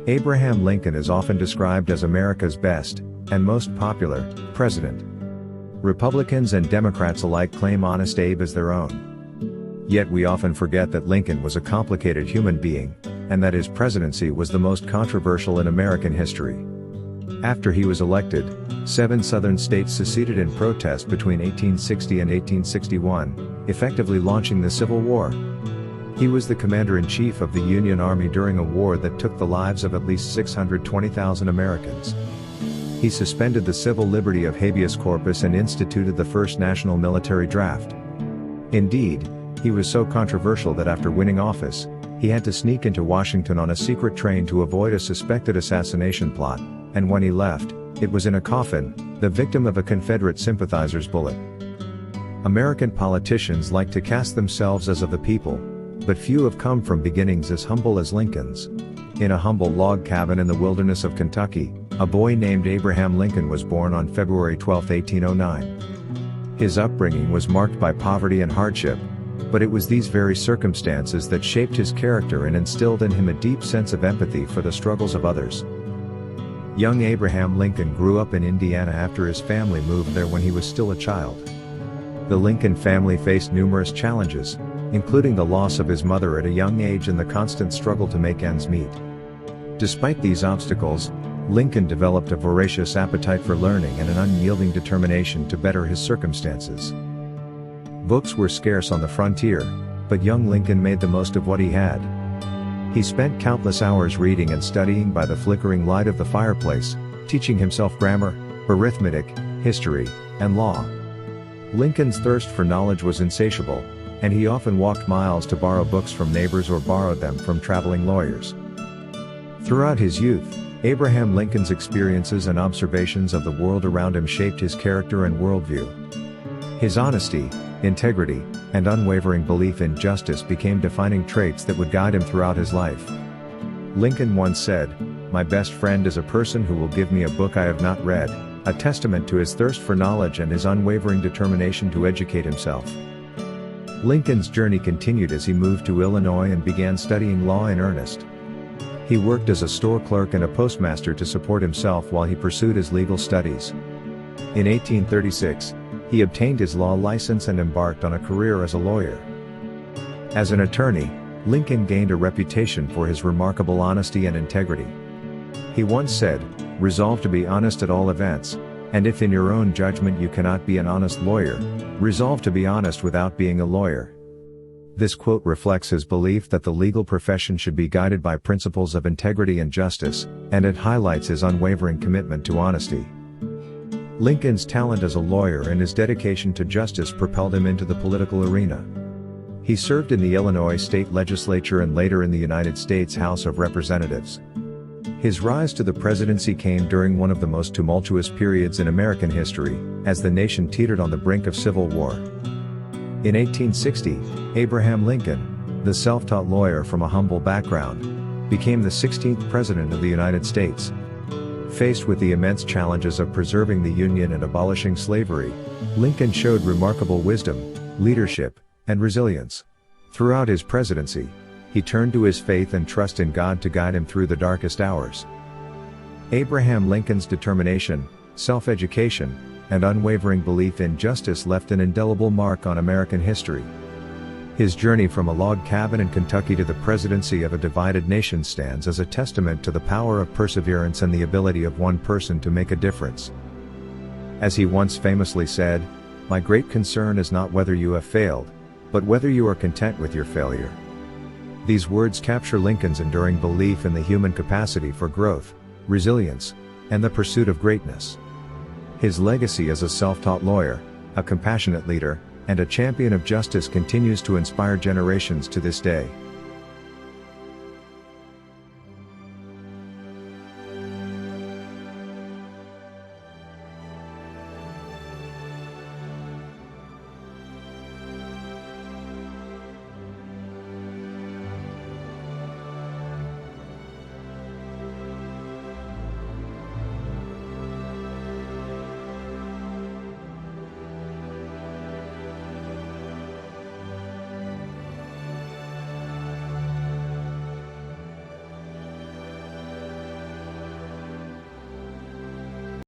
Abraham Lincoln is often described as America's best, and most popular, president. Republicans and Democrats alike claim Honest Abe as their own. Yet we often forget that Lincoln was a complicated human being, and that his presidency was the most controversial in American history. After he was elected, 7 southern states seceded in protest between 1860 and 1861, effectively launching the Civil War. He was the commander-in-chief of the Union Army during a war that took the lives of at least 620,000 Americans. He suspended the civil liberty of habeas corpus and instituted the first national military draft. Indeed, he was so controversial that after winning office, he had to sneak into Washington on a secret train to avoid a suspected assassination plot, and when he left, it was in a coffin, the victim of a Confederate sympathizer's bullet. American politicians like to cast themselves as of the people, but few have come from beginnings as humble as Lincoln's. In a humble log cabin in the wilderness of Kentucky, a boy named Abraham Lincoln was born on February 12, 1809. His upbringing was marked by poverty and hardship, but it was these very circumstances that shaped his character and instilled in him a deep sense of empathy for the struggles of others. Young Abraham Lincoln grew up in Indiana after his family moved there when he was still a child. The Lincoln family faced numerous challenges, including the loss of his mother at a young age and the constant struggle to make ends meet. Despite these obstacles, Lincoln developed a voracious appetite for learning and an unyielding determination to better his circumstances. Books were scarce on the frontier, but young Lincoln made the most of what he had. He spent countless hours reading and studying by the flickering light of the fireplace, teaching himself grammar, arithmetic, history, and law. Lincoln's thirst for knowledge was insatiable, and he often walked miles to borrow books from neighbors or borrowed them from traveling lawyers. Throughout his youth, Abraham Lincoln's experiences and observations of the world around him shaped his character and worldview. His honesty, integrity, and unwavering belief in justice became defining traits that would guide him throughout his life. Lincoln once said, "My best friend is a person who will give me a book I have not read," a testament to his thirst for knowledge and his unwavering determination to educate himself. Lincoln's journey continued as he moved to Illinois and began studying law in earnest. He worked as a store clerk and a postmaster to support himself while he pursued his legal studies. In 1836, he obtained his law license and embarked on a career as a lawyer. As an attorney, Lincoln gained a reputation for his remarkable honesty and integrity. He once said, "Resolve to be honest at all events, and if in your own judgment you cannot be an honest lawyer, resolve to be honest without being a lawyer." This quote reflects his belief that the legal profession should be guided by principles of integrity and justice, and it highlights his unwavering commitment to honesty. Lincoln's talent as a lawyer and his dedication to justice propelled him into the political arena. He served in the Illinois state legislature and later in the United States House of Representatives. His rise to the presidency came during one of the most tumultuous periods in American history, as the nation teetered on the brink of civil war. In 1860, Abraham Lincoln, the self-taught lawyer from a humble background, became the 16th President of the United States. Faced with the immense challenges of preserving the Union and abolishing slavery, Lincoln showed remarkable wisdom, leadership, and resilience. Throughout his presidency, he turned to his faith and trust in God to guide him through the darkest hours. Abraham Lincoln's determination, self-education, and unwavering belief in justice left an indelible mark on American history. His journey from a log cabin in Kentucky to the presidency of a divided nation stands as a testament to the power of perseverance and the ability of one person to make a difference. As he once famously said, "My great concern is not whether you have failed, but whether you are content with your failure." These words capture Lincoln's enduring belief in the human capacity for growth, resilience, and the pursuit of greatness. His legacy as a self-taught lawyer, a compassionate leader, and a champion of justice continues to inspire generations to this day.